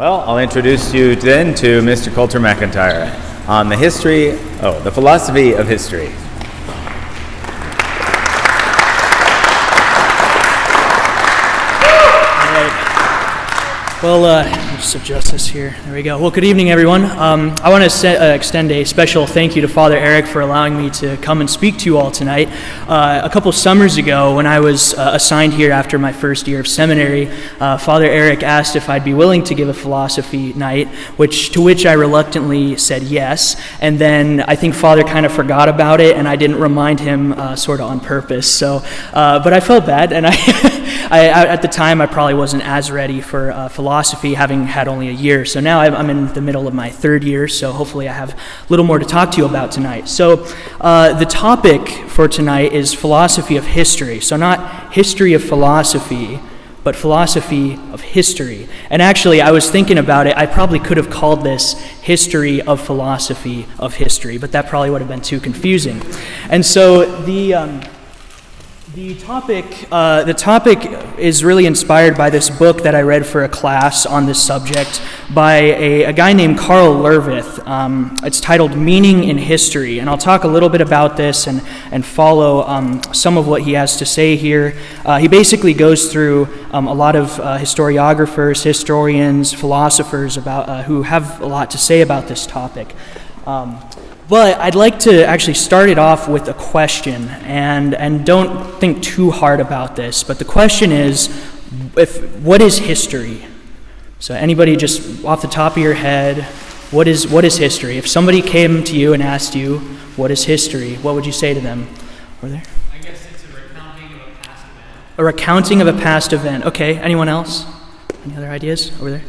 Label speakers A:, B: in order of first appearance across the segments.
A: Well, I'll introduce you then to Mr. Coulter McIntyre on the philosophy of history.
B: Well, just adjust this here. There we go. Well, good evening, everyone. I want to extend a special thank you to Father Eric for allowing me to come and speak to you all tonight. A couple summers ago, when I was assigned here after my first year of seminary, Father Eric asked if I'd be willing to give a philosophy night, to which I reluctantly said yes. And then I think Father kind of forgot about it, and I didn't remind him sort of on purpose. So, but I felt bad, and at the time, I probably wasn't as ready for philosophy, having had only a year. So now I'm in the middle of my third year, so hopefully I have a little more to talk to you about tonight. So the topic for tonight is philosophy of history. So not history of philosophy, but philosophy of history. And actually, I was thinking about it, I probably could have called this history of philosophy of history, but that probably would have been too confusing. And so the topic is really inspired by this book that I read for a class on this subject by a guy named Karl Levith. It's titled Meaning in History, and I'll talk a little bit about this and follow some of what he has to say here. He basically goes through a lot of historiographers, historians, philosophers who have a lot to say about this topic. But I'd like to actually start it off with a question, and don't think too hard about this, but the question is, what is history? So anybody just off the top of your head, what is history? If somebody came to you and asked you, what is history, what would you say to them? Over there?
C: I guess it's a recounting of a past event.
B: A recounting of a past event. Okay, anyone else? Any other ideas? Over there?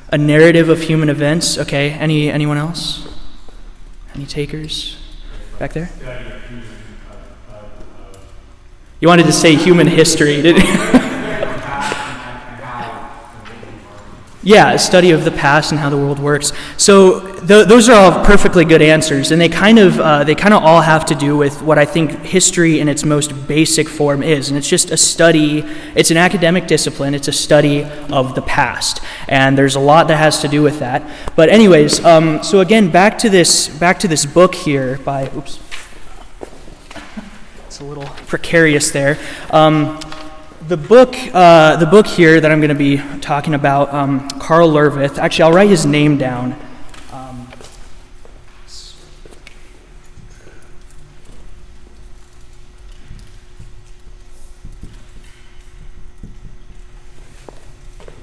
B: A narrative of human events. Okay, anyone else? Any takers? Back there? You wanted to say human history, didn't you? Yeah, a study of the past and how the world works. So those are all perfectly good answers, and they kind of all have to do with what I think history in its most basic form is, and it's just a study. It's an academic discipline. It's a study of the past, and there's a lot that has to do with that. But anyways, so again, back to this book here by. Oops, it's a little precarious there. The book here that I'm going to be talking about, Karl Levith. Actually, I'll write his name down.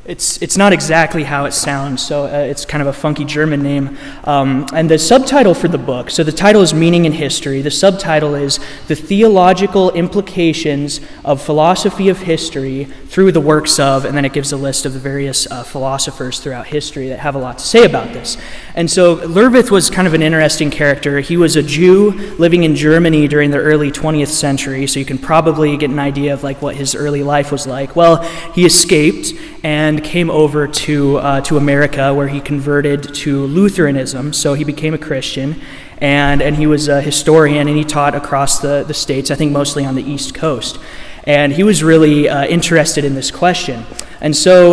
B: It's not exactly how it sounds, so it's kind of a funky German name. And the subtitle for the book, so the title is Meaning in History. The subtitle is The Theological Implications of Philosophy of History Through the Works of, and then it gives a list of the various philosophers throughout history that have a lot to say about this. And so Levith was kind of an interesting character. He was a Jew living in Germany during the early 20th century, so you can probably get an idea of like what his early life was like. Well, he escaped and came over to America, where he converted to Lutheranism. So he became a Christian, and he was a historian, and he taught across the states, I think mostly on the East Coast. And he was really interested in this question. And so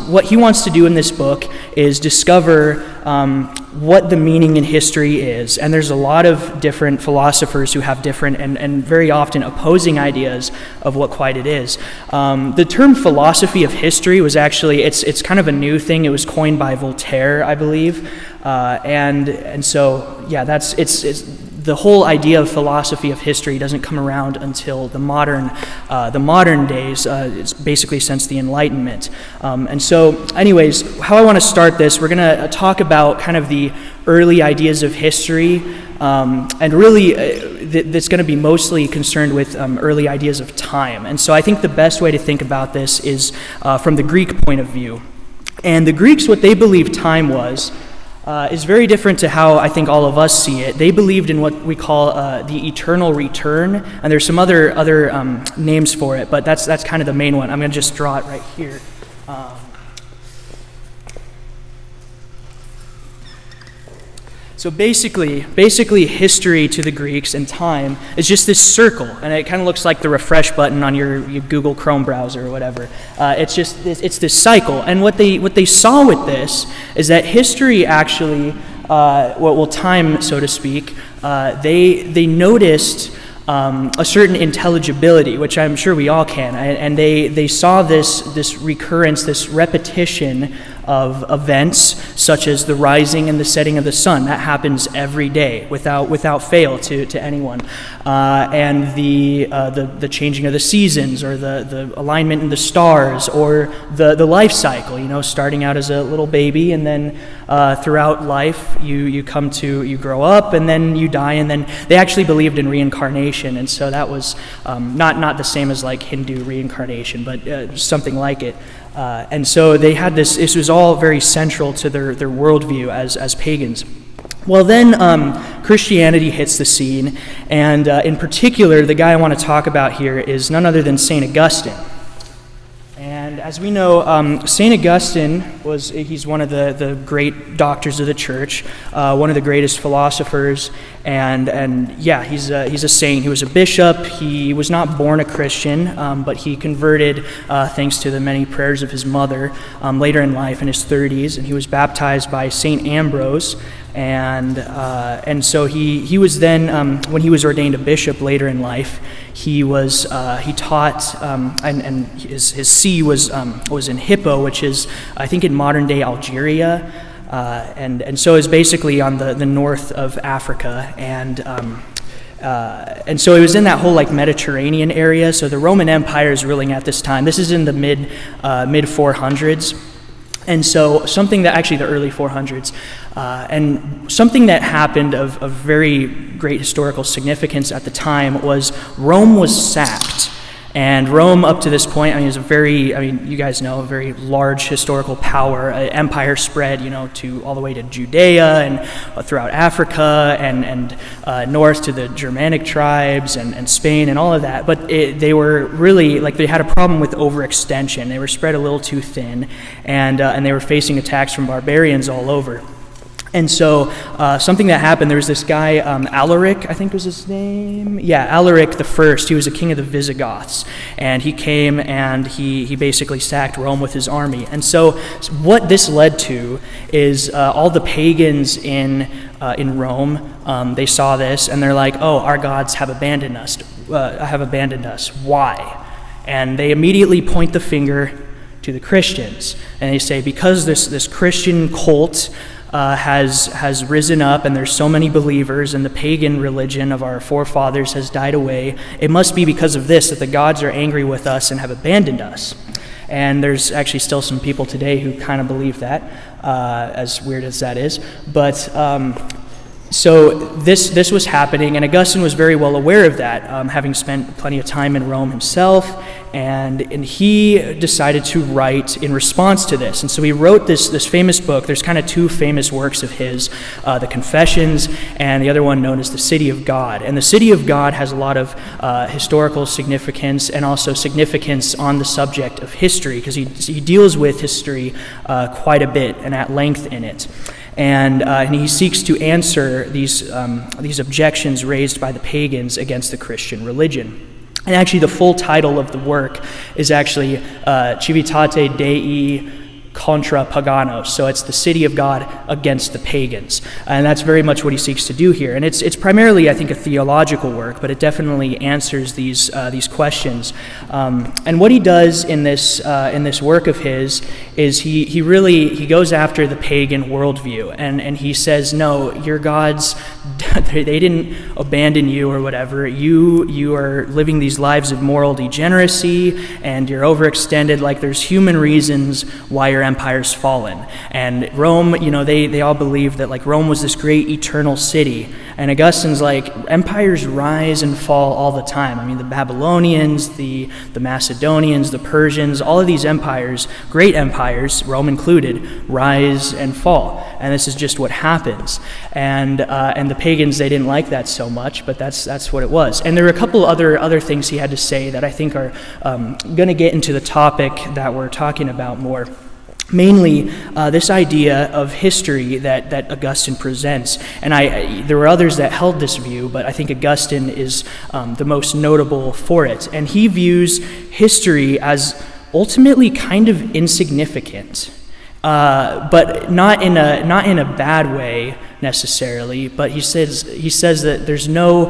B: what he wants to do in this book is discover what the meaning in history is. And there's a lot of different philosophers who have different and very often opposing ideas of what quite it is. The term philosophy of history was actually, it's kind of a new thing. It was coined by Voltaire, I believe. And so, yeah, it's the whole idea of philosophy of history doesn't come around until the modern days. It's basically since the Enlightenment. And so, anyways, how I want to start this, we're going to talk about kind of the early ideas of history, and really that's going to be mostly concerned with early ideas of time. And so I think the best way to think about this is from the Greek point of view. And the Greeks, what they believed time was, is very different to how I think all of us see it. They believed in what we call the eternal return, and there's some other names for it, but that's kind of the main one. I'm going to just draw it right here. So basically, history to the Greeks and time is just this circle, and it kind of looks like the refresh button on your Google Chrome browser or whatever. It's this cycle, and what they saw with this is that history actually, time, so to speak, they noticed a certain intelligibility, which I'm sure we all can, and they saw this recurrence, this repetition of events such as the rising and the setting of the sun. That happens every day without fail to anyone, and the changing of the seasons, or the alignment in the stars, or the life cycle. Starting out as a little baby, and then throughout life you grow up, and then you die, and then they actually believed in reincarnation, and so that was not the same as like Hindu reincarnation, but something like it. And so they had this. This was all very central to their worldview as pagans. Well, then Christianity hits the scene, and in particular, the guy I want to talk about here is none other than St. Augustine. And as we know, St. Augustine he's one of the great doctors of the church, one of the greatest philosophers, and yeah, he's a saint. He was a bishop. He was not born a Christian, but he converted thanks to the many prayers of his mother later in life in his 30s, and he was baptized by St. Ambrose. And so he was then, when he was ordained a bishop later in life, he taught, and his see was in Hippo, which is, I think, in modern day Algeria, and so is basically on the north of Africa, and so it was in that whole like Mediterranean area. So the Roman Empire is ruling at this time. This is in the mid 400s. And so something that, actually the early 400s, and something that happened of very great historical significance at the time was Rome was sacked. And Rome, up to this point, is you guys know, a very large historical power. Empire spread, to all the way to Judea and throughout Africa and north to the Germanic tribes and Spain and all of that. But they were really, they had a problem with overextension. They were spread a little too thin, and they were facing attacks from barbarians all over. And so something that happened, there was this guy, Alaric, I think was his name. Yeah, Alaric the First. He was a king of the Visigoths. And he came and he basically sacked Rome with his army. And so what this led to is all the pagans in Rome, they saw this and they're like, oh, our gods have abandoned us. Why? And they immediately point the finger to the Christians. And they say, because this Christian cult has risen up, and there's so many believers, and the pagan religion of our forefathers has died away, it must be because of this that the gods are angry with us and have abandoned us. And there's actually still some people today who kind of believe that, as weird as that is. But so this was happening, and Augustine was very well aware of that, having spent plenty of time in Rome himself, and he decided to write in response to this. And so he wrote this famous book. There's kind of two famous works of his, the Confessions, and the other one known as the City of God. And the City of God has a lot of historical significance and also significance on the subject of history, because he deals with history quite a bit and at length in it. And he seeks to answer these objections raised by the pagans against the Christian religion. And actually, the full title of the work is actually Civitate Dei contra paganos. So it's the city of God against the pagans. And that's very much what he seeks to do here. And it's primarily, I think, a theological work, but it definitely answers these questions. And what he does in this work of his is he goes after the pagan worldview, and he says, no, your gods, they didn't abandon you or whatever. You are living these lives of moral degeneracy, and you're overextended. Like, there's human reasons why your empire's fallen. And Rome, they all believed that Rome was this great eternal city. And Augustine's like, empires rise and fall all the time. The Babylonians, the Macedonians, the Persians, all of these empires, great empires, Rome included, rise and fall. And this is just what happens. And the pagans, they didn't like that so much, but that's what it was. And there were a couple other things he had to say that I think are going to get into the topic that we're talking about more. Mainly, this idea of history that Augustine presents. And there were others that held this view, but I think Augustine is the most notable for it. And he views history as ultimately kind of insignificant, but not in a bad way necessarily. But he says that there's no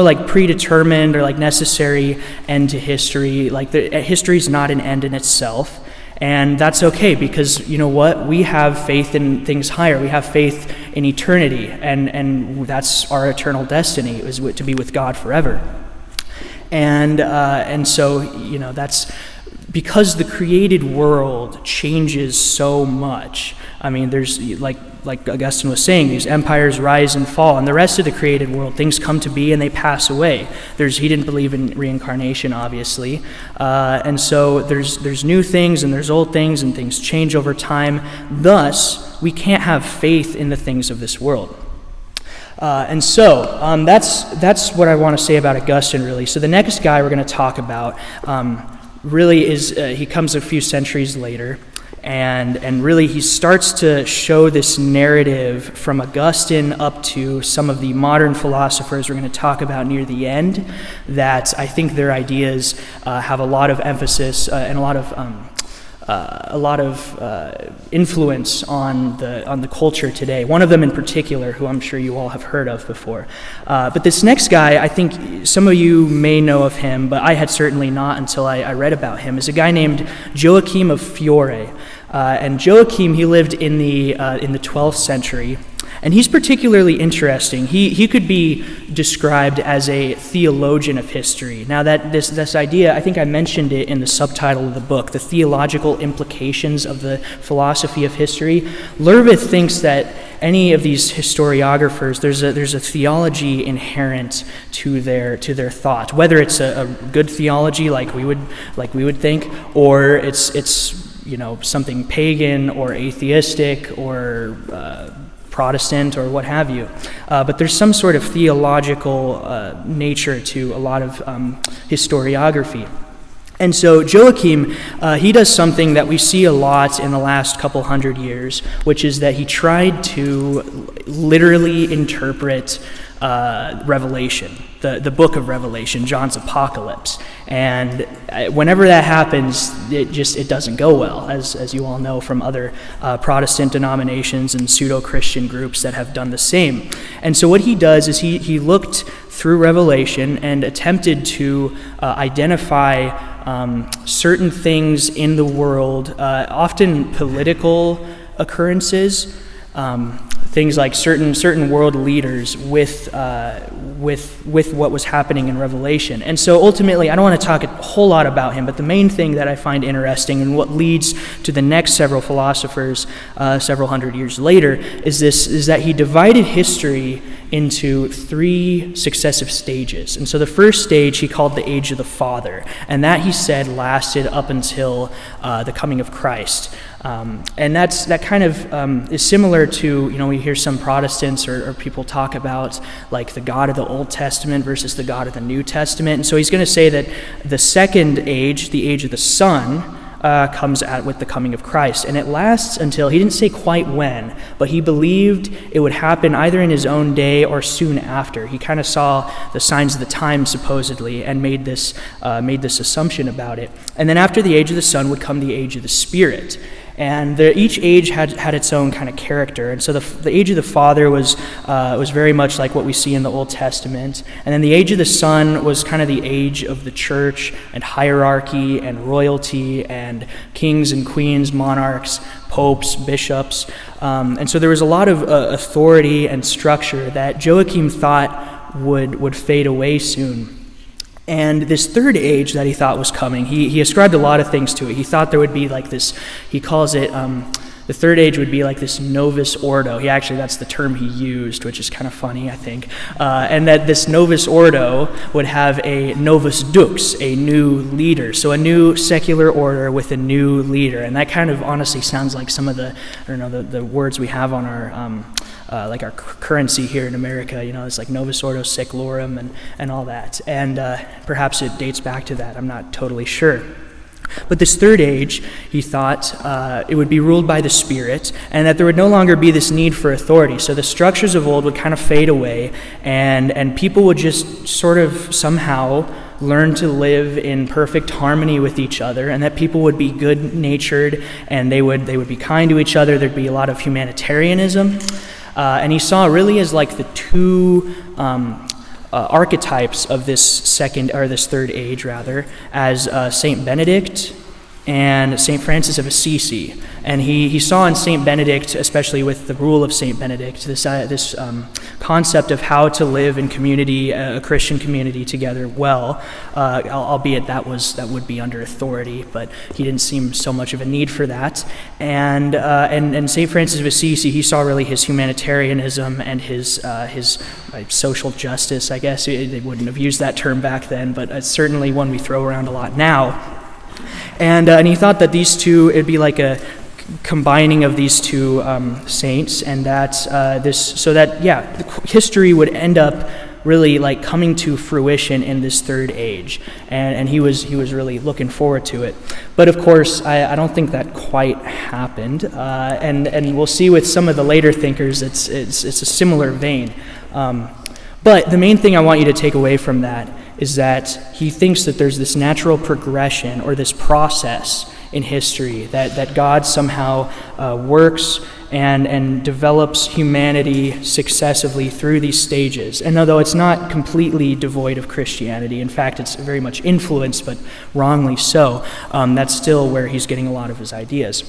B: like predetermined or like necessary end to history. Like history is not an end in itself. And that's okay, because you know what? We have faith in things higher. We have faith in eternity, and that's our eternal destiny, is to be with God forever. And so, you know, that's because the created world changes so much. I mean, there's like Augustine was saying, these empires rise and fall, and the rest of the created world, things come to be and they pass away. He didn't believe in reincarnation, obviously, and so there's new things and there's old things, and things change over time. Thus, we can't have faith in the things of this world. And so that's what I want to say about Augustine, really. So the next guy we're going to talk about really is he comes a few centuries later. And really he starts to show this narrative from Augustine up to some of the modern philosophers we're going to talk about near the end, that I think their ideas have a lot of emphasis and a lot of influence on the culture today. One of them in particular, who I'm sure you all have heard of before. But this next guy, I think some of you may know of him, but I had certainly not until I read about him, is a guy named Joakim of Fiore. And Joachim, he lived in the 12th century, and he's particularly interesting. He could be described as a theologian of history. Now, that this idea, I think I mentioned it in the subtitle of the book, the theological implications of the philosophy of history. Levith thinks that any of these historiographers, there's a theology inherent to their thought, whether it's a good theology like we would think, or it's you know, something pagan or atheistic or Protestant or what have you. But there's some sort of theological nature to a lot of historiography. And so Joachim, he does something that we see a lot in the last couple hundred years, which is that he tried to literally interpret Revelation, the book of Revelation, John's Apocalypse. And whenever that happens, it doesn't go well, as you all know from other Protestant denominations and pseudo-Christian groups that have done the same. And so what he does is he looked through Revelation and attempted to identify certain things in the world, often political occurrences, things like certain world leaders with what was happening in Revelation. And so ultimately, I don't want to talk a whole lot about him, but the main thing that I find interesting and what leads to the next several philosophers several hundred years later is that he divided history into three successive stages. And so the first stage he called the Age of the Father, and that, he said, lasted up until the coming of Christ. And that kind of is similar to, you know, we hear some Protestants or people talk about like the God of the Old Testament versus the God of the New Testament. And so he's going to say that the second age, the age of the Son, comes out with the coming of Christ. And it lasts until, he didn't say quite when, but he believed it would happen either in his own day or soon after. He kind of saw the signs of the times, supposedly, and made this assumption about it. And then after the age of the Son would come the age of the Spirit. And each age had its own kind of character. And so the age of the Father was very much like what we see in the Old Testament. And then the age of the Son was kind of the age of the church and hierarchy and royalty and kings and queens, monarchs, popes, bishops. And so there was a lot of authority and structure that Joachim thought would fade away soon. And this third age that he thought was coming, he ascribed a lot of things to it. He thought there would be like this, he calls it, the third age would be like this novus ordo. That's the term he used, which is kind of funny, I think. And that this novus ordo would have a novus dux, a new leader. So a new secular order with a new leader. And that kind of honestly sounds like some of the words we have on our, like our currency here in America, you know, it's like Novus Ordo Seclorum and all that. And perhaps it dates back to that, I'm not totally sure. But this third age, he thought, it would be ruled by the Spirit, and that there would no longer be this need for authority. So the structures of old would kind of fade away, and people would just sort of somehow learn to live in perfect harmony with each other, and that people would be good-natured, and they would be kind to each other. There'd be a lot of humanitarianism. And he saw really as like the two archetypes of this third age, rather, as Saint Benedict and Saint Francis of Assisi. And he saw in Saint Benedict, especially with the rule of Saint Benedict, this concept of how to live in community, a Christian community together well, albeit that would be under authority, but he didn't seem so much of a need for that. And Saint Francis of Assisi, he saw really his humanitarianism and his social justice, I guess. They wouldn't have used that term back then, but it's certainly one we throw around a lot now. And he thought that these two, it'd be like a combining of these two saints, and that history would end up really like coming to fruition in this third age, and he was really looking forward to it. But of course, I don't think that quite happened, and we'll see with some of the later thinkers, it's a similar vein. But the main thing I want you to take away from that is that he thinks that there's this natural progression or this process in history that God somehow works and develops humanity successively through these stages. And although it's not completely devoid of Christianity, in fact, it's very much influenced, but wrongly so, that's still where he's getting a lot of his ideas.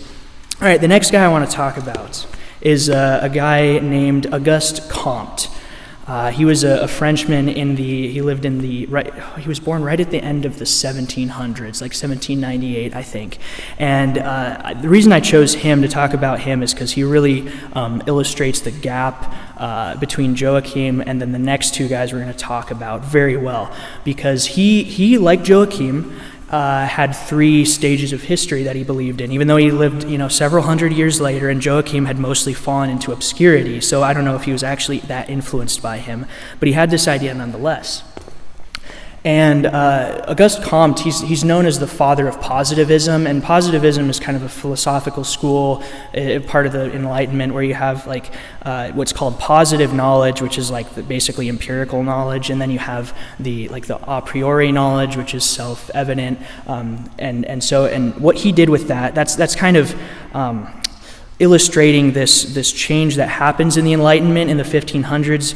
B: All right, the next guy I want to talk about is a guy named Auguste Comte. He was a Frenchman he was born right at the end of the 1700s, like 1798, I think. And the reason I chose him to talk about him is because he really illustrates the gap between Joakim and then the next two guys we're going to talk about very well. Because he like Joakim, had three stages of history that he believed in, even though he lived, several hundred years later, and Joakim had mostly fallen into obscurity. So I don't know if he was actually that influenced by him, but he had this idea nonetheless. And Auguste Comte, he's known as the father of positivism, and positivism is kind of a philosophical school, part of the Enlightenment, where you have like what's called positive knowledge, which is like basically empirical knowledge, and then you have the a priori knowledge, which is self-evident, and what he did with that's kind of illustrating this change that happens in the Enlightenment in the 1500s,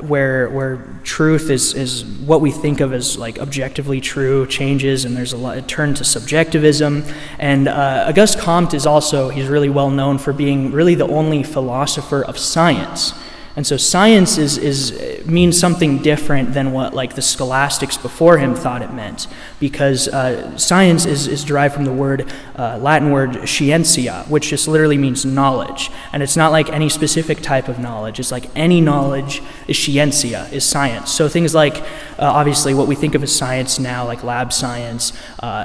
B: where truth is what we think of as like objectively true changes, and there's a turn to subjectivism. And Auguste Comte he's really well known for being really the only philosopher of science. And so science means something different than what like the scholastics before him thought it meant, because science is derived from the Latin word scientia, which just literally means knowledge. And it's not like any specific type of knowledge. It's like any knowledge is scientia, is science. So things like, obviously what we think of as science now, like lab science,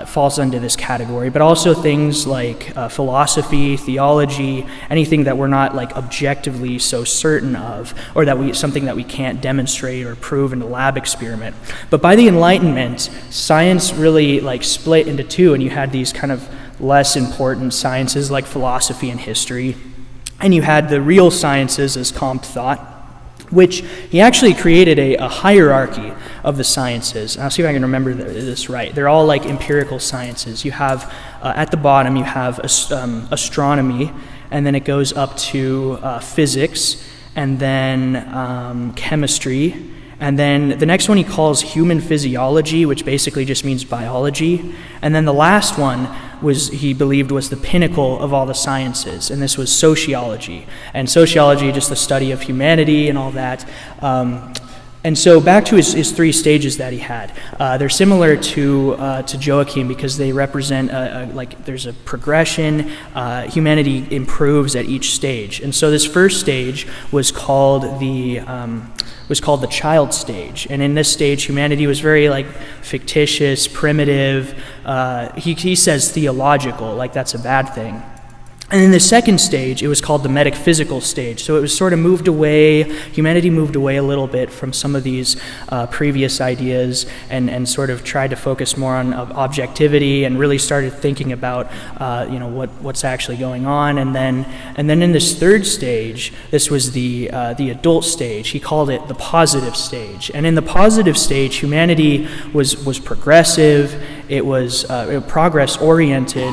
B: falls under this category, but also things like philosophy, theology, anything that we're not like objectively so certain of, or something that we can't demonstrate or prove in a lab experiment. But by the Enlightenment, science really like split into two, and you had these kind of less important sciences like philosophy and history, and you had the real sciences, as Comte thought, which he actually created a hierarchy of the sciences. I'll see if I can remember this right. They're all like empirical sciences. You have, at the bottom, you have astronomy, and then it goes up to physics, and then chemistry, and then the next one he calls human physiology, which basically just means biology, and then the last one he believed was the pinnacle of all the sciences, and this was sociology. And sociology, just the study of humanity and all that. And so back to his three stages that he had. They're similar to Joakim because they represent there's a progression. Humanity improves at each stage. And so this first stage was called the child stage. And in this stage, humanity was very like fictitious, primitive. He says theological, like that's a bad thing. And in the second stage, it was called the metaphysical stage. So it was sort of humanity moved away a little bit from some of these previous ideas and sort of tried to focus more on objectivity and really started thinking about, what's actually going on. And then in this third stage, this was the adult stage. He called it the positive stage. And in the positive stage, humanity was progressive. It was progress-oriented,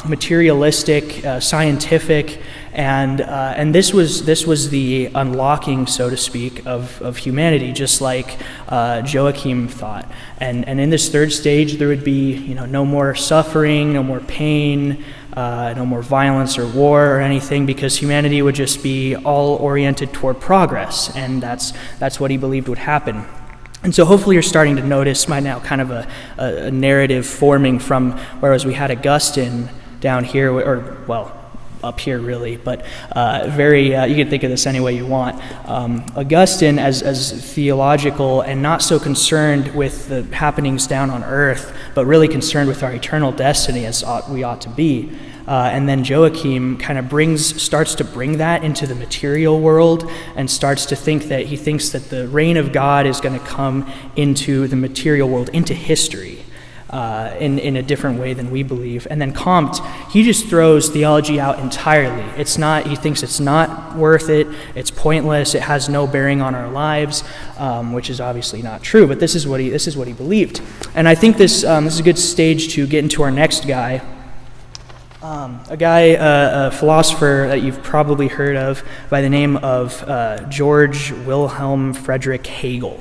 B: materialistic, scientific, and this was the unlocking, so to speak, of humanity, just like Joakim thought. And in this third stage, there would be no more suffering, no more pain, no more violence or war or anything, because humanity would just be all oriented toward progress, and that's what he believed would happen. And so hopefully you're starting to notice by now kind of a narrative forming from, whereas we had Augustine down here, up here really, but you can think of this any way you want. Augustine as theological and not so concerned with the happenings down on earth, but really concerned with our eternal destiny as we ought to be. And then Joakim kind of starts to bring that into the material world and starts to think that he thinks that the reign of God is going to come into the material world, into history, in a different way than we believe. And then Comte, he just throws theology out entirely. He thinks it's not worth it, it's pointless, it has no bearing on our lives, which is obviously not true, but this is what he believed. And I think this is a good stage to get into our next guy. A philosopher that you've probably heard of by the name of George Wilhelm Frederick Hegel.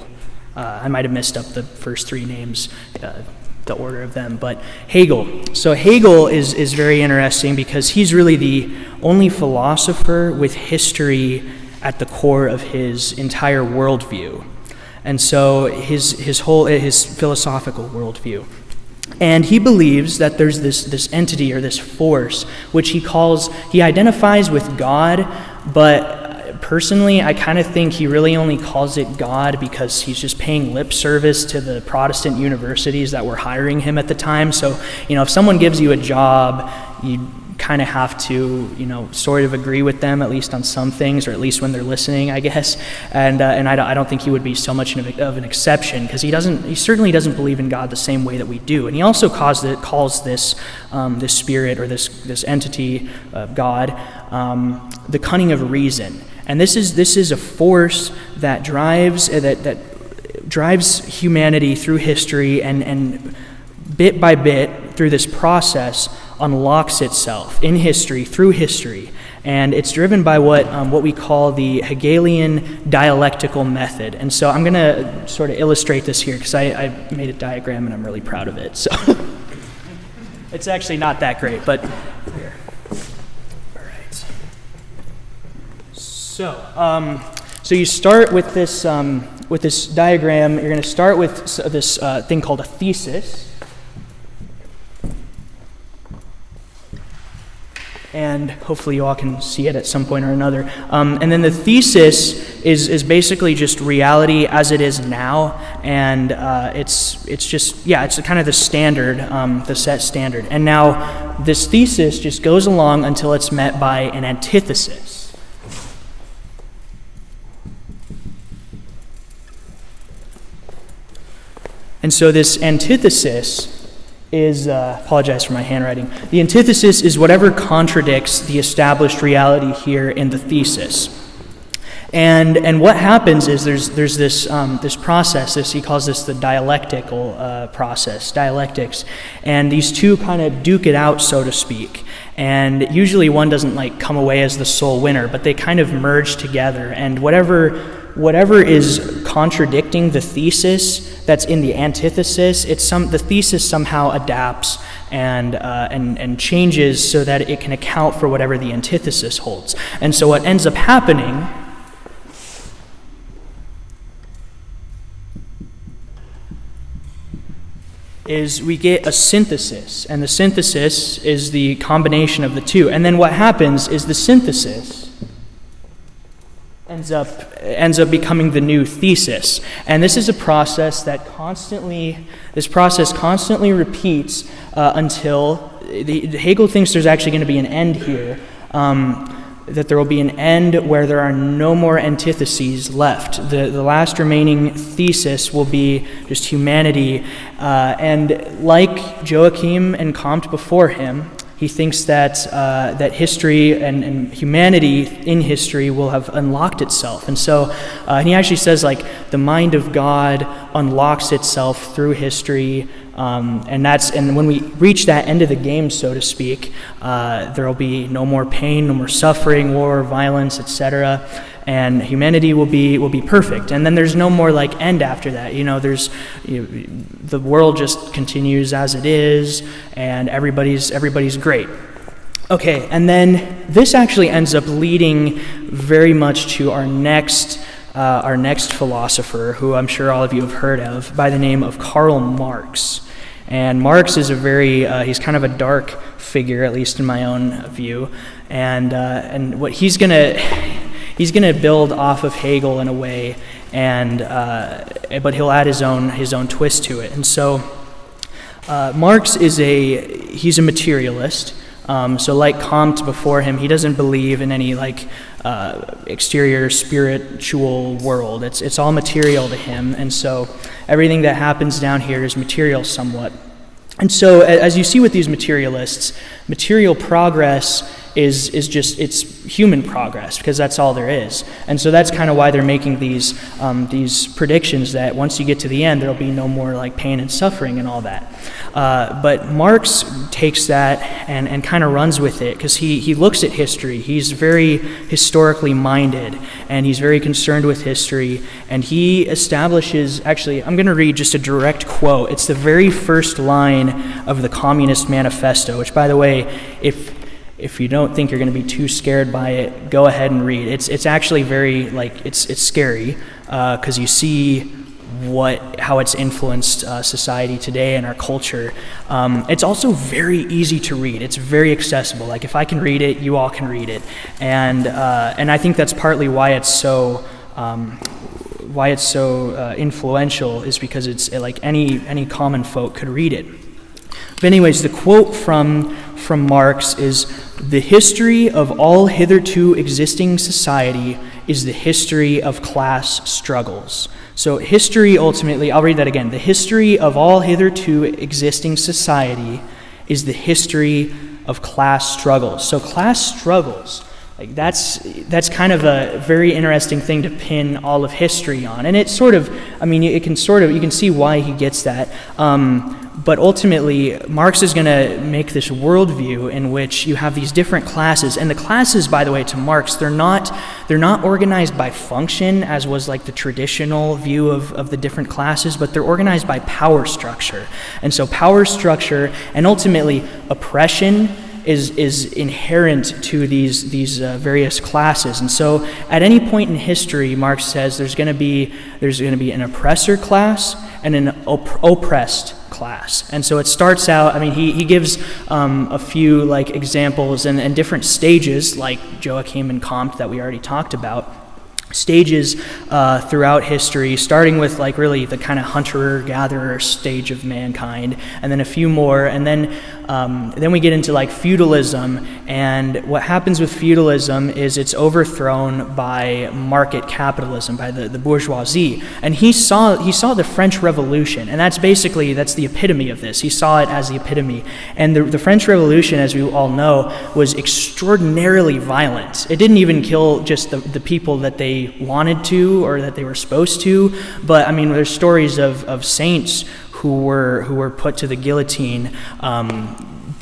B: I might have messed up the first three names, the order of them, but Hegel. So Hegel is very interesting because he's really the only philosopher with history at the core of his entire worldview. And so his philosophical worldview. And he believes that there's this entity or this force, which he identifies with God, but personally, I kind of think he really only calls it God because he's just paying lip service to the Protestant universities that were hiring him at the time. So, if someone gives you a job, you kind of have to, sort of agree with them, at least on some things, or at least when they're listening, I guess. And I don't think he would be so much of an exception, because he certainly doesn't believe in God the same way that we do. And he also calls this spirit or this entity, God, the cunning of reason. And this is a force that drives humanity through history, and bit by bit through this process unlocks itself in history, through history. And it's driven by what we call the Hegelian dialectical method. And so I'm going to sort of illustrate this here because I made a diagram and I'm really proud of it. So it's actually not that great, but here. All right. So you start with this diagram. You're going to start with this thing called a thesis. And hopefully you all can see it at some point or another. And then the thesis is basically just reality as it is now, and it's kind of the standard, the set standard. And now this thesis just goes along until it's met by an antithesis. And so this antithesis is, apologize for my handwriting, the antithesis is whatever contradicts the established reality here in the thesis. And what happens is there's this process, he calls this the dialectical process, dialectics, and these two kind of duke it out, so to speak. And usually one doesn't come away as the sole winner, but they kind of merge together, and whatever is contradicting the thesis that's in the antithesis, the thesis somehow adapts and changes so that it can account for whatever the antithesis holds. And so what ends up happening is we get a synthesis, and the synthesis is the combination of the two. And then what happens is the synthesis ends up becoming the new thesis. And this is a process that constantly repeats until Hegel thinks there's actually going to be an end here, that there will be an end where there are no more antitheses left. The last remaining thesis will be just humanity, and like Joakim and Comte before him, he thinks that history and humanity in history will have unlocked itself. And so and he actually says, like, the mind of God unlocks itself through history, and when we reach that end of the game, so to speak, there will be no more pain, no more suffering, war, violence, etc., and humanity will be perfect. And then there's no more like end after that. The world just continues as it is, and everybody's great. Okay, and then this actually ends up leading very much to our next philosopher, who I'm sure all of you have heard of, by the name of Karl Marx. And Marx is he's kind of a dark figure, at least in my own view, and what he's gonna build off of Hegel in a way, but he'll add his own twist to it. And so Marx he's a materialist. So like Comte before him, he doesn't believe in any exterior spiritual world. It's all material to him, and so everything that happens down here is material somewhat. And so as you see with these materialists, material progress is it's human progress, because that's all there is. And so that's kind of why they're making these predictions that once you get to the end, there'll be no more like pain and suffering and all that. But Marx takes that and kind of runs with it, because he looks at history. He's very historically minded, and he's very concerned with history, and he establishes, actually, I'm going to read just a direct quote. It's the very first line of the Communist Manifesto, which, by the way, if you don't think you're going to be too scared by it, go ahead and read. It's actually very, it's scary, because you see how it's influenced society today and our culture. It's also very easy to read. It's very accessible. Like, if I can read it, you all can read it. And I think that's partly why it's so influential, is because it's like any common folk could read it. But anyways, the quote from Marx is, "The history of all hitherto existing society is the history of class struggles." So history, ultimately, I'll read that again. "The history of all hitherto existing society is the history of class struggles." So class struggles, like that's kind of a very interesting thing to pin all of history on. And it sort of, you can see why he gets that. But ultimately, Marx is going to make this worldview in which you have these different classes. And the classes, by the way, to Marx, they're not organized by function, as was like the traditional view of the different classes, but they're organized by power structure. And so power structure and ultimately oppression is inherent to these various classes. And so at any point in history, Marx says there's going to be an oppressor class and an oppressed class. And so it starts out, he gives a few like examples and different stages, like Joakim and Comte that we already talked about, stages throughout history, starting with like really the kind of hunter-gatherer stage of mankind, and then a few more, and then we get into like feudalism. And what happens with feudalism is it's overthrown by market capitalism, by the bourgeoisie. And he saw the French Revolution, and that's the epitome of this. He saw it as the epitome. And the French Revolution, as we all know, was extraordinarily violent. It didn't even kill just the people that they wanted to or that they were supposed to, but there's stories of saints who were put to the guillotine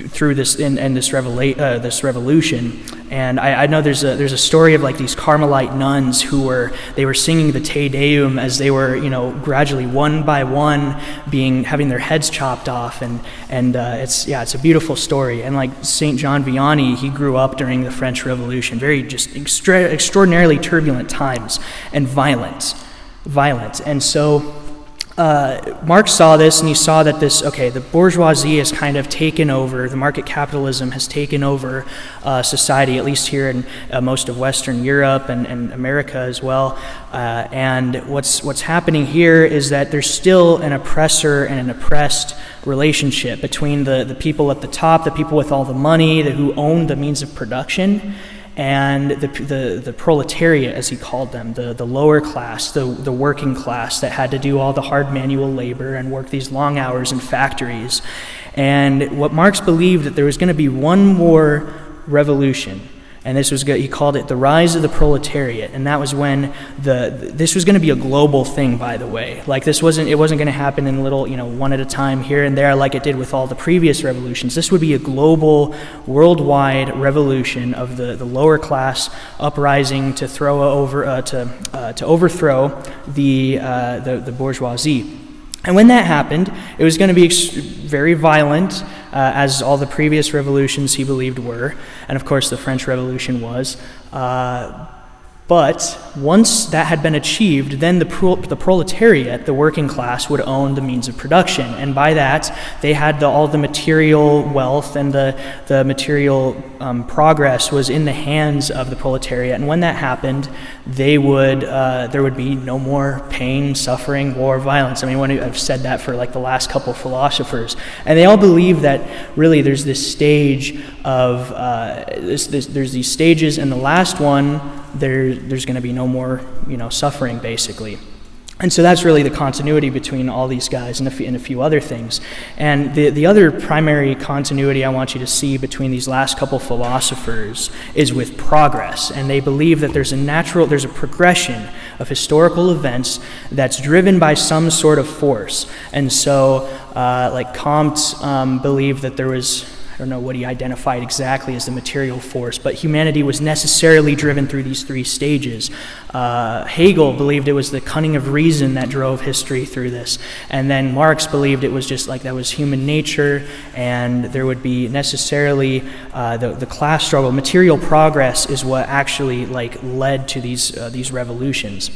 B: through this revolution. And I know there's a story of like these Carmelite nuns who were singing the Te Deum as they were gradually one by one having their heads chopped off, and it's a beautiful story. And like Saint John Vianney, he grew up during the French Revolution, very just extraordinarily turbulent times and violent. And so Marx saw this, and he saw that the bourgeoisie has kind of taken over, the market capitalism has taken over society, at least here in most of Western Europe and America as well. And what's happening here is that there's still an oppressor and an oppressed relationship between the people at the top, the people with all the money, who own the means of production, and the proletariat, as he called them, the lower class, the working class that had to do all the hard manual labor and work these long hours in factories. And what Marx believed, that there was going to be one more revolution, and this was he called it the rise of the proletariat, and that was when this was going to be a global thing, by the way. Like it wasn't going to happen in little, one at a time here and there like it did with all the previous revolutions. This would be a global, worldwide revolution of the lower class uprising to overthrow the bourgeoisie. And when that happened, it was going to be very violent, as all the previous revolutions he believed were, and of course the French Revolution was. But once that had been achieved, then the proletariat, the working class, would own the means of production. And by that, they had all the material wealth, and the material progress was in the hands of the proletariat. And when that happened, there would be no more pain, suffering, war, violence. I mean, I've said that for like the last couple of philosophers. And they all believe that really there's this stage of, there's these stages, and the last one, there's going to be no more, suffering, basically. And so that's really the continuity between all these guys and a few other things. And the other primary continuity I want you to see between these last couple philosophers is with progress. And they believe that there's a progression of historical events that's driven by some sort of force. And so, like Comte believed that there was, I don't know what he identified exactly as the material force, but humanity was necessarily driven through these three stages. Hegel believed it was the cunning of reason that drove history through this. And then Marx believed it was just like that was human nature, and there would be necessarily the class struggle. Material progress is what actually led to these revolutions.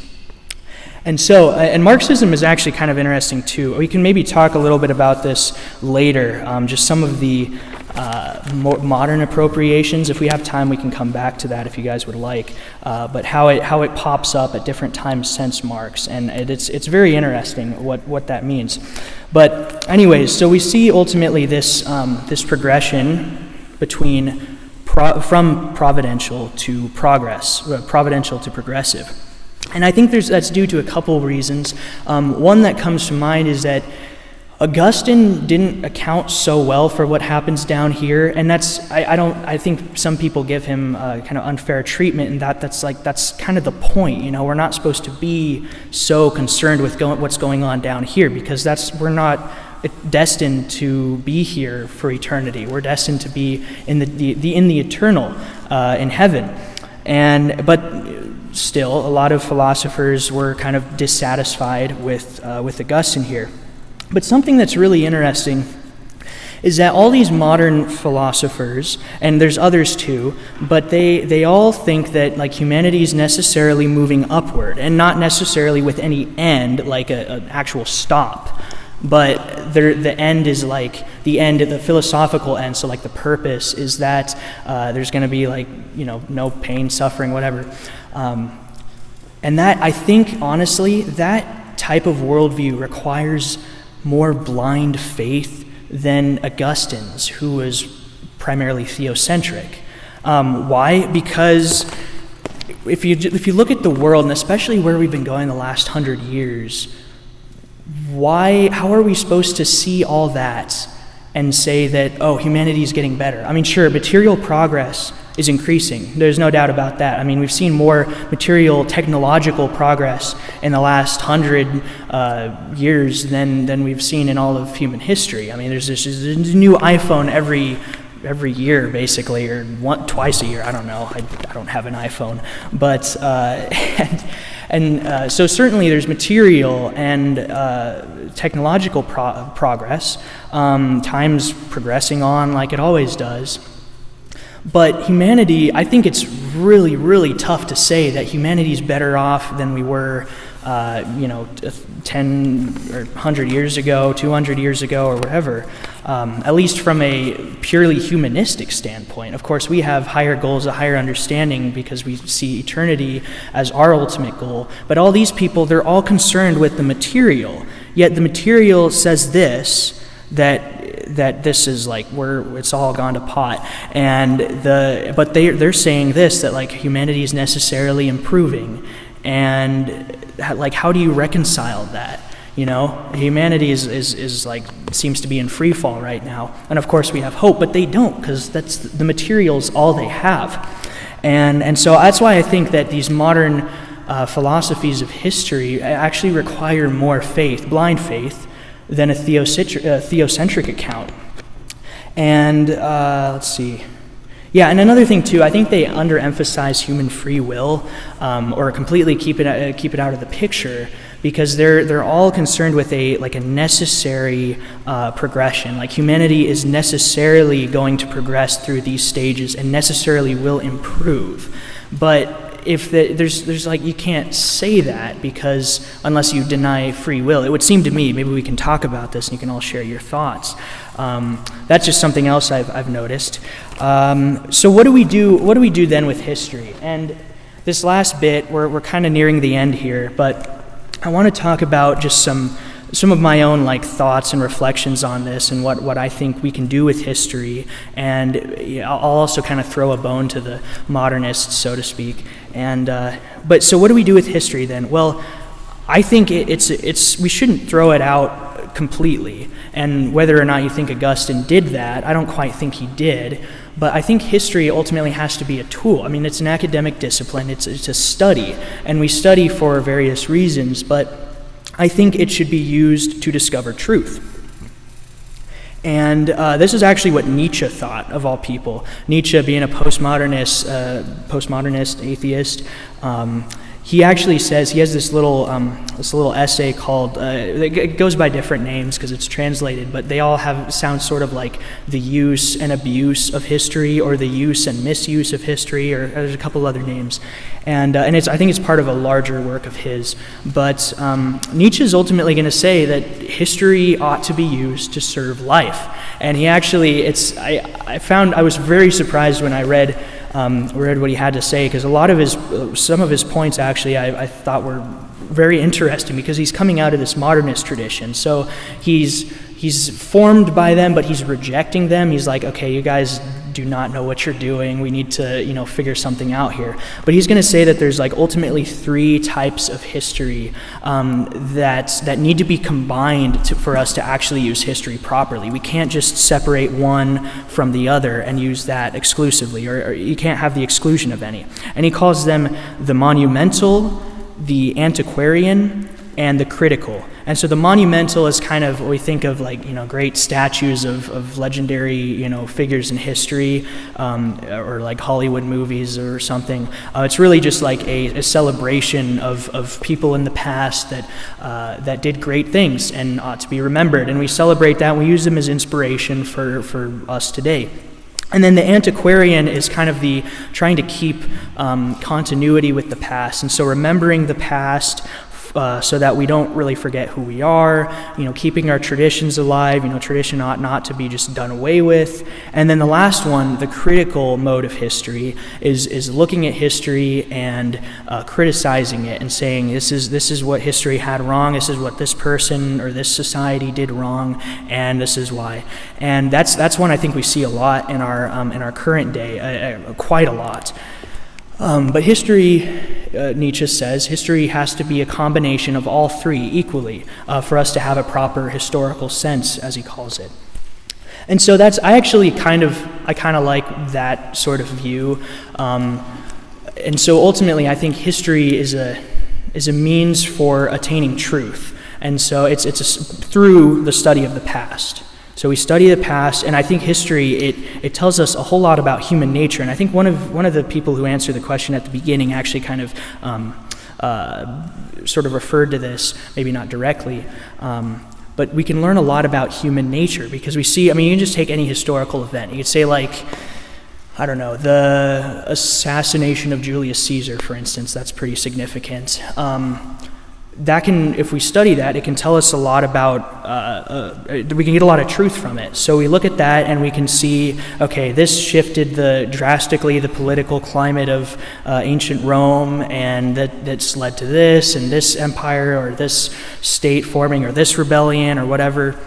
B: And so, and Marxism is actually kind of interesting too. We can maybe talk a little bit about this later, just some of the more modern appropriations. If we have time, we can come back to that if you guys would like. But how it pops up at different times since Marx, and it's very interesting what that means. But anyways, so we see ultimately this progression between from providential to progress, providential to progressive. And I think that's due to a couple of reasons. One that comes to mind is that Augustine didn't account so well for what happens down here, and I think some people give him kind of unfair treatment, and that's kind of the point. We're not supposed to be so concerned with what's going on down here, because we're not destined to be here for eternity. We're destined to be in the eternal, in heaven, but still, a lot of philosophers were kind of dissatisfied with Augustine here. But something that's really interesting is that all these modern philosophers, and there's others too, but they all think that humanity is necessarily moving upward, and not necessarily with any end, like an actual stop. But the end is the philosophical end, so the purpose is that there's going to be no pain, suffering, whatever. And that, I think, honestly, that type of worldview requires more blind faith than Augustine's, who was primarily theocentric. Why? Because if you look at the world, and especially where we've been going the last 100 years, how are we supposed to see all that and say that, humanity is getting better? I mean, sure, material progress is increasing. There's no doubt about that. I mean, we've seen more material, technological progress in the last 100 years than we've seen in all of human history. I mean, there's a new iPhone every year, basically, or twice a year. I don't know. I don't have an iPhone, but so certainly there's material and technological progress. Time's progressing on like it always does. But humanity, I think it's really, really tough to say that humanity is better off than we were 10 or 100 years ago, 200 years ago, or whatever, at least from a purely humanistic standpoint. Of course, we have higher goals, a higher understanding, because we see eternity as our ultimate goal. But all these people, they're all concerned with the material. Yet the material says this, that this is like it's all gone to pot, but they're saying this, that like humanity is necessarily improving, and like how do you reconcile that? Humanity is like seems to be in free fall right now, and of course we have hope, but they don't, because that's the material's all they have, and so that's why I think that these modern philosophies of history actually require more faith, blind faith, than a theocentric account. And let's see. Yeah, and another thing too, I think they underemphasize human free will, or completely keep it out of the picture, because they're all concerned with a necessary progression. Like humanity is necessarily going to progress through these stages and necessarily will improve, but if there's like, you can't say that, because unless you deny free will, it would seem to me, maybe we can talk about this and you can all share your thoughts. That's just something else I've noticed. So what do we do then with history? And this last bit, we're kind of nearing the end here, but I want to talk about just some of my own thoughts and reflections on this, and what I think we can do with history. And I'll also kind of throw a bone to the modernists, so to speak. And but so what do we do with history then? Well, I think we shouldn't throw it out completely. And whether or not you think Augustine did that, I don't quite think he did. But I think history ultimately has to be a tool. I mean, it's an academic discipline. It's a study, and we study for various reasons. But I think it should be used to discover truth. And this is actually what Nietzsche thought, of all people. Nietzsche, being a postmodernist atheist, he actually says, he has this little essay called, it goes by different names because it's translated, but they all sound sort of like the use and abuse of history, or the use and misuse of history, or there's a couple other names. And I think it's part of a larger work of his. But Nietzsche is ultimately going to say that history ought to be used to serve life. And he actually, I was very surprised when I read what he had to say, because some of his points actually I thought were very interesting, because he's coming out of this modernist tradition. So he's formed by them, but he's rejecting them. He's like, okay, you guys do not know what you're doing. We need to, figure something out here. But he's going to say that there's ultimately three types of history that need to be combined for us to actually use history properly. We can't just separate one from the other and use that exclusively, or you can't have the exclusion of any. And he calls them the monumental, the antiquarian, and the critical. And so the monumental is kind of what we think of great statues of legendary figures in history, or like Hollywood movies or something. It's really just like a celebration of people in the past that did great things and ought to be remembered. And we celebrate that, and we use them as inspiration for us today. And then the antiquarian is kind of the trying to keep continuity with the past, and so remembering the past so that we don't really forget who we are, keeping our traditions alive. Tradition ought not to be just done away with. And then the last one, the critical mode of history, is looking at history and criticizing it and saying, this is what history had wrong, this is what this person or this society did wrong, and this is why. And that's one I think we see a lot in our current day, quite a lot. But history, Nietzsche says, history has to be a combination of all three equally for us to have a proper historical sense, as he calls it. And so I kind of like that sort of view. And so ultimately, I think history is a means for attaining truth. And so it's through the study of the past. So we study the past, and I think history, it tells us a whole lot about human nature. And I think one of the people who answered the question at the beginning actually kind of sort of referred to this, maybe not directly, but we can learn a lot about human nature, because we see, you can just take any historical event. You could say the assassination of Julius Caesar, for instance. That's pretty significant. that can, if we study that, it can tell us a lot about, we can get a lot of truth from it. So we look at that and we can see, okay, this shifted drastically the political climate of ancient Rome, and that's led to this and this empire or this state forming or this rebellion or whatever.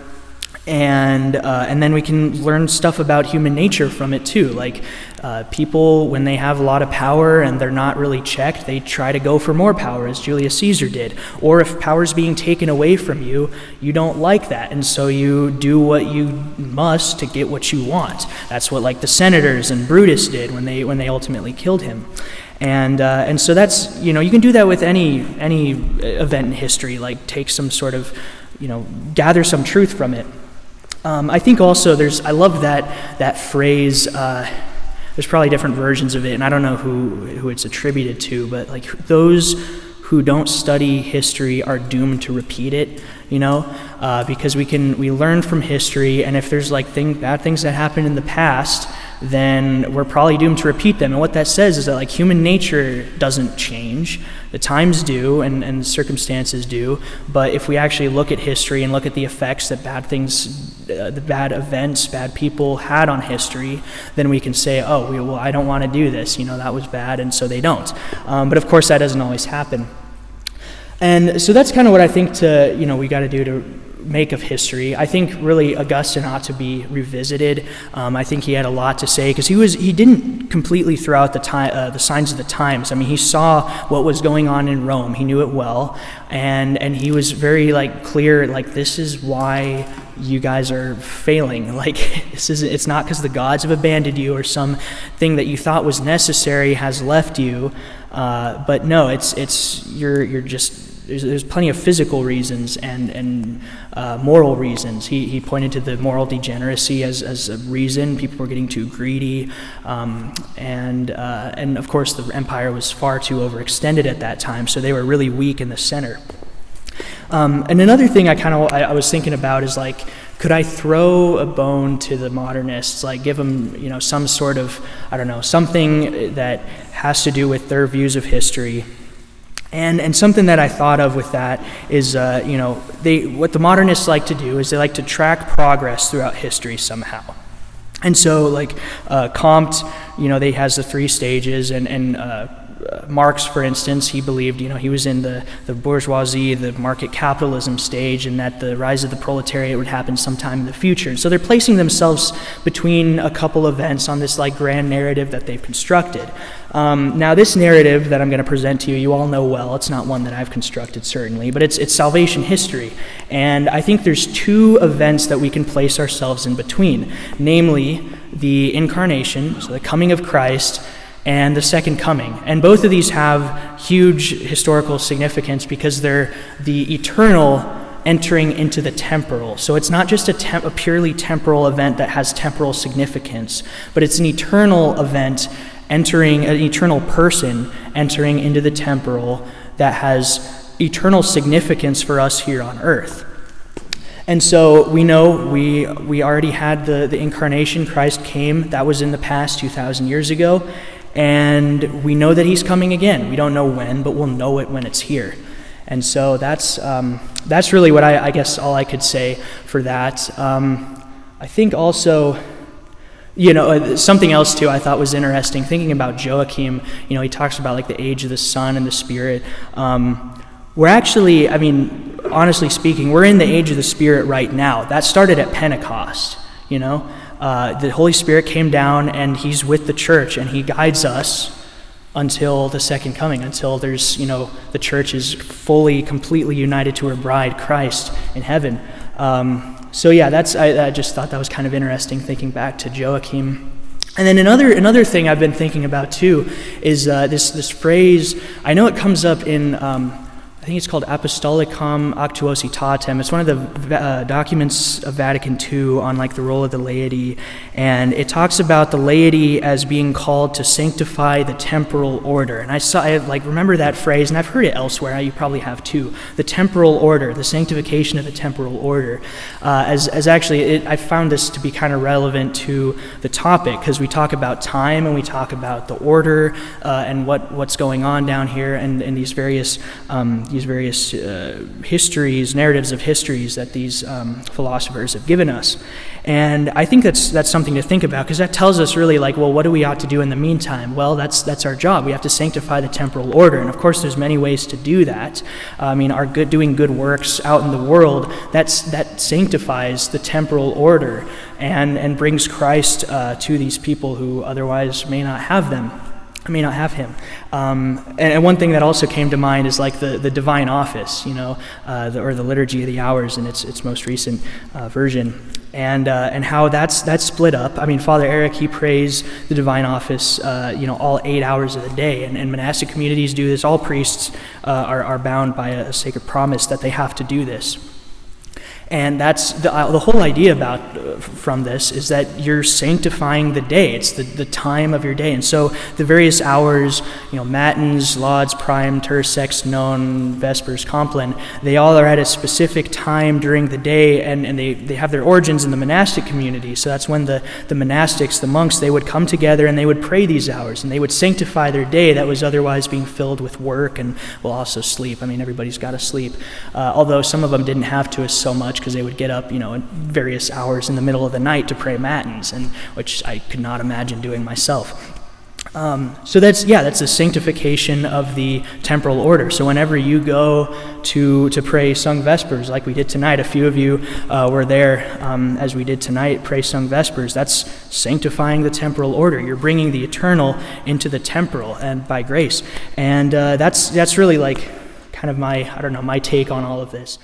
B: And then we can learn stuff about human nature from it too. Like people, when they have a lot of power and they're not really checked, they try to go for more power, as Julius Caesar did. Or if power's being taken away from you, you don't like that, and so you do what you must to get what you want. That's what like the senators and Brutus did when they ultimately killed him. And so that's, you can do that with any event in history. Like take some sort of, gather some truth from it. I think also I love that phrase, there's probably different versions of it, and I don't know who it's attributed to, but like those who don't study history are doomed to repeat it, because we learn from history, and if there's like bad things that happened in the past, then we're probably doomed to repeat them. And what that says is that like human nature doesn't change. The times do, and the circumstances do, but if we actually look at history and look at the effects that bad things, the bad events, bad people had on history, then we can say, well, I don't want to do this, that was bad, and so they don't. But of course that doesn't always happen. And so that's kind of what I think we got to do to make of history. I think really Augustine ought to be revisited. I think he had a lot to say, because he didn't completely throw out the signs of the times. I mean, he saw what was going on in Rome. He knew it well, and he was very clear. This is why you guys are failing. It's not because the gods have abandoned you or some thing that you thought was necessary has left you. But no, you're just. There's plenty of physical reasons and moral reasons. He pointed to the moral degeneracy as a reason. People were getting too greedy, and of course the empire was far too overextended at that time, so they were really weak in the center. And another thing I was thinking about is could I throw a bone to the modernists, give them some sort of something that has to do with their views of history. And something that I thought of with that is, what the modernists like to do is they like to track progress throughout history somehow. And so, Compt, they has the 3 stages, and Marx, for instance, he believed, he was in the bourgeoisie, the market capitalism stage, and that the rise of the proletariat would happen sometime in the future. So they're placing themselves between a couple events on this grand narrative that they've constructed. Now, this narrative that I'm going to present to you, you all know well. It's not one that I've constructed, certainly, but it's salvation history. And I think there's 2 events that we can place ourselves in between, namely the incarnation, so the coming of Christ, and the second coming. And both of these have huge historical significance because they're the eternal entering into the temporal. So it's not just a purely temporal event that has temporal significance, but it's an eternal event an eternal person entering into the temporal that has eternal significance for us here on earth. And so we know we already had the incarnation. Christ came. That was in the past 2,000 years ago. And we know that he's coming again. We don't know when, but we'll know it when it's here. And so that's really what I guess all I could say for that. I think also, something else too I thought was interesting, thinking about Joakim, he talks about the age of the Son and the Spirit. We're actually, honestly speaking, we're in the age of the Spirit right now. That started at Pentecost, The Holy Spirit came down and he's with the church and he guides us until the second coming, until there's, the church is fully, completely united to her bride, Christ, in heaven. So yeah, I just thought that was kind of interesting, thinking back to Joakim. And then another thing I've been thinking about too is this phrase. I know it comes up in I think it's called Apostolicam Actuositatem. It's one of the documents of Vatican II on the role of the laity, and it talks about the laity as being called to sanctify the temporal order. And I remember that phrase, and I've heard it elsewhere. You probably have too. The temporal order, the sanctification of the temporal order, as actually I found this to be kind of relevant to the topic because we talk about time and we talk about the order and what's going on down here and these various various histories, narratives of histories that these philosophers have given us. And I think that's something to think about, because that tells us really, like, well, what do we ought to do in the meantime? Well, that's our job. We have to sanctify the temporal order, and of course there's many ways to do that. I mean, doing good works out in the world, that sanctifies the temporal order and brings Christ to these people who otherwise may not have them. I may not have him. And one thing that also came to mind is like the divine office, or the liturgy of the hours in its most recent version, and how that's split up. I mean, Father Eric, he prays the divine office, all 8 hours of the day, and monastic communities do this. All priests are bound by a sacred promise that they have to do this. And that's the whole idea from this is that you're sanctifying the day. It's the time of your day. And so the various hours, matins, lauds, prime, tersex, non, vespers, compline, they all are at a specific time during the day, and they have their origins in the monastic community. So that's when the monastics, the monks, they would come together and they would pray these hours, and they would sanctify their day that was otherwise being filled with work and, also sleep. I mean, everybody's got to sleep. Although some of them didn't have to so much, because they would get up, at various hours in the middle of the night to pray matins, and which I could not imagine doing myself. So that's the sanctification of the temporal order. So whenever you go to pray sung vespers, like we did tonight, a few of you were there as we did tonight, pray sung vespers. That's sanctifying the temporal order. You're bringing the eternal into the temporal, and by grace. And that's really like kind of my take on all of this.